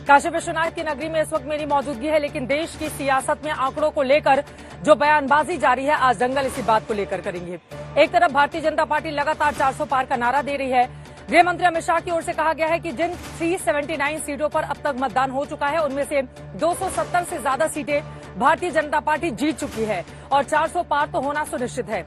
काशी विश्वनाथ की नगरी में इस वक्त मेरी मौजूदगी है, लेकिन देश की सियासत में आंकड़ों को लेकर जो बयानबाजी जारी है, आज दंगल इसी बात को लेकर करेंगे। एक तरफ भारतीय जनता पार्टी लगातार 400 पार का नारा दे रही है। गृह मंत्री अमित शाह की ओर से कहा गया है कि जिन 379 सीटों पर अब तक मतदान हो चुका है, उनमें से 270 से ज्यादा सीटें भारतीय जनता पार्टी जीत चुकी है और 400 पार तो होना सुनिश्चित है।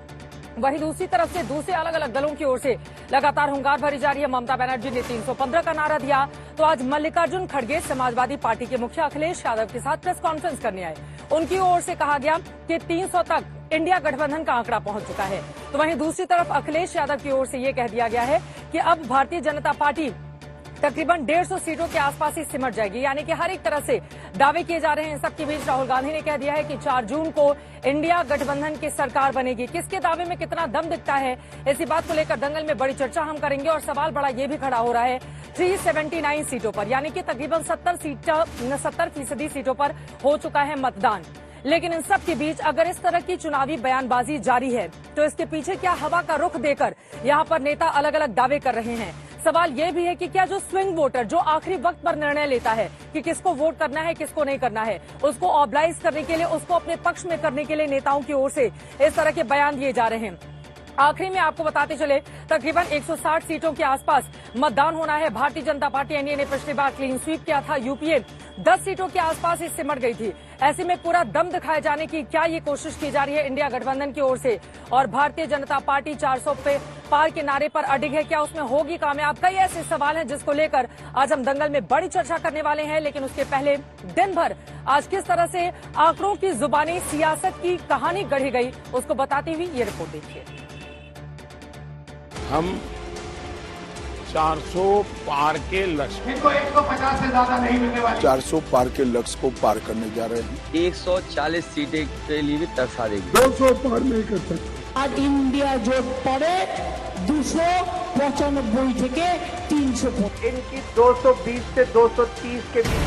वहीं दूसरी तरफ से दूसरे अलग अलग दलों की ओर से लगातार हुंकार भरी जा रही है। ममता बनर्जी ने 315 का नारा दिया, तो आज मल्लिकार्जुन खड़गे समाजवादी पार्टी के मुखिया अखिलेश यादव के साथ प्रेस कॉन्फ्रेंस करने आए। उनकी ओर से कहा गया कि 300 तक इंडिया गठबंधन का आंकड़ा पहुंच चुका है। तो वहीं दूसरी तरफ अखिलेश यादव की ओर से ये कह दिया गया है कि अब भारतीय जनता पार्टी तकरीबन 150 सीटों के आसपास ही सिमट जाएगी, यानी कि हर एक तरह से दावे किए जा रहे हैं। इन सबके बीच राहुल गांधी ने कह दिया है कि 4 जून को इंडिया गठबंधन की सरकार बनेगी। किसके दावे में कितना दम दिखता है, इसी बात को लेकर दंगल में बड़ी चर्चा हम करेंगे। और सवाल बड़ा ये भी खड़ा हो रहा है 379 सीटों पर, यानी कि तकरीबन 70% सीटों पर हो चुका है मतदान। लेकिन इन सब के बीच अगर इस तरह की चुनावी बयानबाजी जारी है, तो इसके पीछे क्या हवा का रुख देकर यहाँ पर नेता अलग अलग दावे कर रहे हैं। सवाल यह भी है कि क्या जो स्विंग वोटर, जो आखिरी वक्त पर निर्णय लेता है कि किसको वोट करना है, किसको नहीं करना है, उसको ऑब्लाइज करने के लिए, उसको अपने पक्ष में करने के लिए नेताओं की ओर से इस तरह के बयान दिए जा रहे हैं। आखिरी में आपको बताते चले, तकरीबन 160 सीटों के आसपास मतदान होना है। भारतीय जनता पार्टी एनडीए ने पिछली बार क्लीन स्वीप किया था। यूपीए 10 सीटों के आसपास ही सिमट गई थी। ऐसे में पूरा दम दिखाए जाने की क्या ये कोशिश की जा रही है इंडिया गठबंधन की ओर से, और भारतीय जनता पार्टी 400 पे पार के नारे पर अडिग है, क्या उसमें होगी कामयाब? कई ऐसे सवाल हैं जिसको लेकर आज हम दंगल में बड़ी चर्चा करने वाले हैं। लेकिन उसके पहले दिन भर आज किस तरह से आंकड़ों की जुबानी सियासत की कहानी गढ़ी गई, उसको बताती हुई ये रिपोर्ट देखिए। हम 400 पार के लक्ष्य, इनको 150 से ज्यादा नहीं मिलने वाली, 400 पार के लक्ष्य को पार करने जा रहे हैं। 140 सीटें के लिए भी तरसा देगी। 200 पार नहीं कर सकते। आज इंडिया জোট পড়ে 295 থেকে 300। इनकी 220 से 230 के बीच।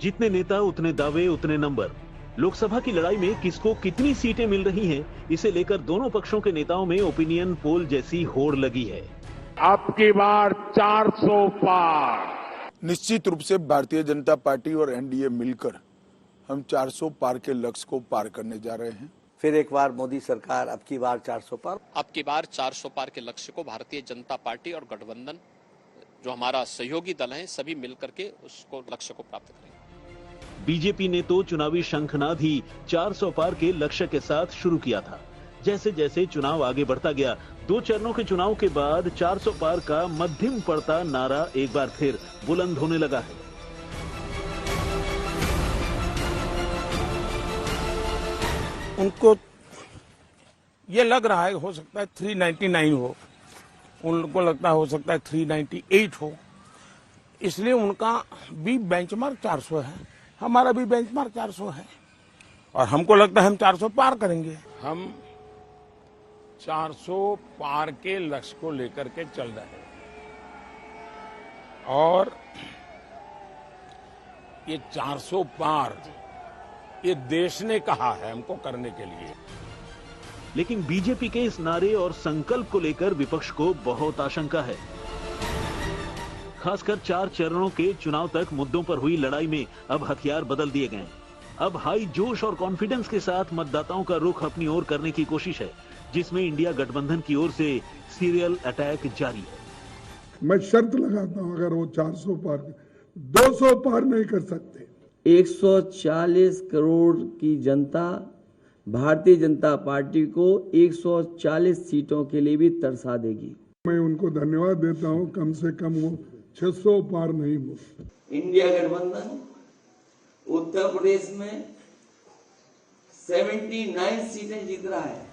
जितने नेता उतने दावे उतने नंबर। लोकसभा की लड़ाई में किसको कितनी सीटें मिल रही हैं, इसे लेकर दोनों पक्षों के नेताओं में ओपिनियन पोल जैसी होड़ लगी है। अब की बार 400 पार। निश्चित रूप से भारतीय जनता पार्टी और एनडीए मिलकर हम 400 पार के लक्ष्य को पार करने जा रहे हैं। फिर एक बार मोदी सरकार, अब की बार 400 पार। अब की बार 400 पार के लक्ष्य को भारतीय जनता पार्टी और गठबंधन जो हमारा सहयोगी दल है, सभी मिलकर के उसको लक्ष्य को प्राप्त करेंगे। बीजेपी ने तो चुनावी शंखनाद ही 400 पार के लक्ष्य के साथ शुरू किया था। जैसे जैसे चुनाव आगे बढ़ता गया, 2 चरणों के चुनाव के बाद 400 पार का मध्यम पड़ता नारा एक बार फिर बुलंद होने लगा है। उनको ये लग रहा है हो सकता है 399 हो, उनको लगता है हो सकता है 398 हो, इसलिए उनका भी बेंचमार्क 400 है, हमारा भी बेंचमार्क 400 है, और हमको लगता है हम 400 पार करेंगे। हम 400 पार के लक्ष्य को लेकर के चल रहे हैं और ये 400 पार ये देश ने कहा है हमको करने के लिए। लेकिन बीजेपी के इस नारे और संकल्प को लेकर विपक्ष को बहुत आशंका है। खासकर 4 चरणों के चुनाव तक मुद्दों पर हुई लड़ाई में अब हथियार बदल दिए गए हैं। अब हाई जोश और कॉन्फिडेंस के साथ मतदाताओं का रुख अपनी ओर करने की कोशिश है, जिसमें इंडिया गठबंधन की ओर से सीरियल अटैक जारी है। मैं शर्त लगाता हूं, अगर वो 400 पार 200 पार नहीं कर सकते। 140 करोड़ की जनता भारतीय जनता पार्टी को 140 सीटों के लिए भी तरसा देगी। मैं उनको धन्यवाद देता हूं, कम से कम वो 600 पार नहीं हो। इंडिया गठबंधन उत्तर प्रदेश में 79 सीटें जीत रहा है।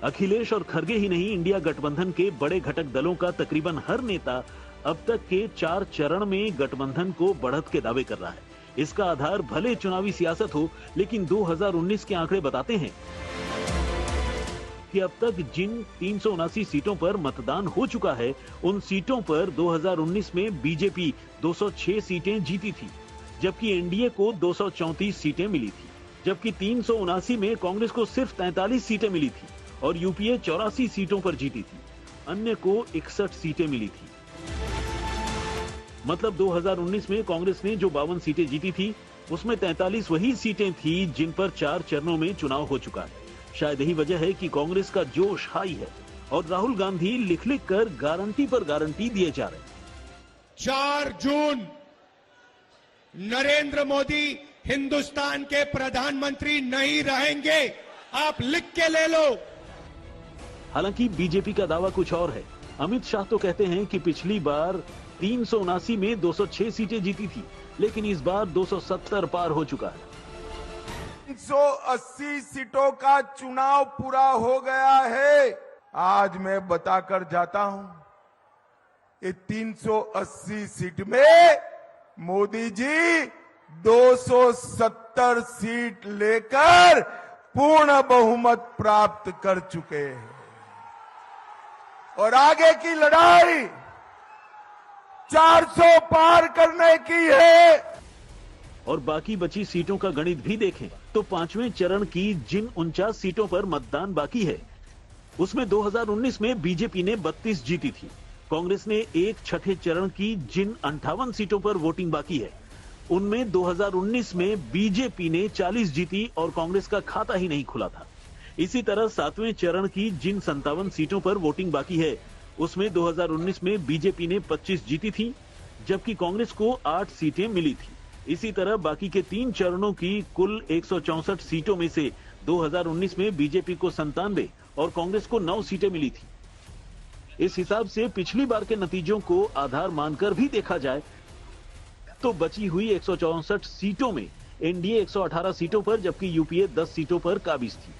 अखिलेश और खड़गे ही नहीं, इंडिया गठबंधन के बड़े घटक दलों का तकरीबन हर नेता अब तक के 4 चरण में गठबंधन को बढ़त के दावे कर रहा है। इसका आधार भले चुनावी सियासत हो, लेकिन 2019 के आंकड़े बताते हैं कि अब तक जिन 379 सीटों पर मतदान हो चुका है, उन सीटों पर 2019 में बीजेपी 206 सीटें जीती थी, जबकि एनडीए को 234 सीटें मिली थी, जबकि 379 में कांग्रेस को सिर्फ 43 सीटें मिली थी और यूपीए 84 सीटों पर जीती थी। अन्य को 61 सीटें मिली थी। मतलब 2019 में कांग्रेस ने जो 52 सीटें जीती थी, उसमें 43 वही सीटें थी जिन पर 4 चरणों में चुनाव हो चुका है। शायद यही वजह है कि कांग्रेस का जोश हाई है और राहुल गांधी लिख लिख कर गारंटी पर गारंटी दिए जा रहे हैं। 4 जून नरेंद्र मोदी हिंदुस्तान के प्रधानमंत्री नहीं रहेंगे, आप लिख के ले लो। हालांकि बीजेपी का दावा कुछ और है। अमित शाह तो कहते हैं कि पिछली बार 379 में 206 सीटें जीती थी, लेकिन इस बार 270 पार हो चुका है। 380 सीटों का चुनाव पूरा हो गया है। आज मैं बताकर जाता हूं, ये 380 सीट में मोदी जी 270 सीट लेकर पूर्ण बहुमत प्राप्त कर चुके हैं और आगे की लड़ाई 400 पार करने की है। और बाकी बची सीटों का गणित भी देखें तो 5वें चरण की जिन 49 सीटों पर मतदान बाकी है, उसमें 2019 में बीजेपी ने 32 जीती थी। कांग्रेस ने एक छठे चरण की जिन 58 सीटों पर वोटिंग बाकी है, उनमें 2019 में बीजेपी ने 40 जीती और कांग्रेस का खाता ही नहीं खुला था। इसी तरह 7वें चरण की जिन 57 सीटों पर वोटिंग बाकी है, उसमें 2019 में बीजेपी ने 25 जीती थी, जबकि कांग्रेस को 8 सीटें मिली थी। इसी तरह बाकी के 3 चरणों की कुल 164 सीटों में से 2019 में बीजेपी को 97 और कांग्रेस को 9 सीटें मिली थी। इस हिसाब से पिछली बार के नतीजों को आधार मानकर भी देखा जाए तो बची हुई 164 सीटों में एनडीए 118 सीटों पर, जबकि यूपीए 10 सीटों पर काबिज थी।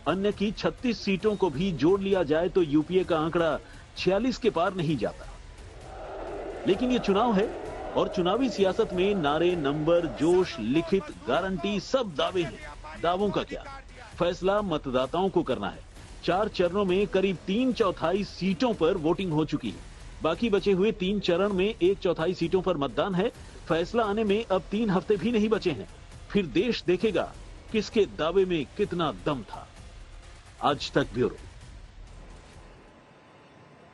अन्य की 36 सीटों को भी जोड़ लिया जाए तो यूपीए का आंकड़ा 46 के पार नहीं जाता। लेकिन ये चुनाव है और चुनावी सियासत में नारे, नंबर, जोश, लिखित, गारंटी सब दावे हैं। दावों का क्या, फैसला मतदाताओं को करना है। 4 चरणों में करीब 3/4 सीटों पर वोटिंग हो चुकी है। बाकी बचे हुए 3 चरण में 1/4 सीटों पर मतदान है। फैसला आने में अब 3 हफ्ते भी नहीं बचे हैं। फिर देश देखेगा किसके दावे में कितना दम था। आज तक ब्यूरो।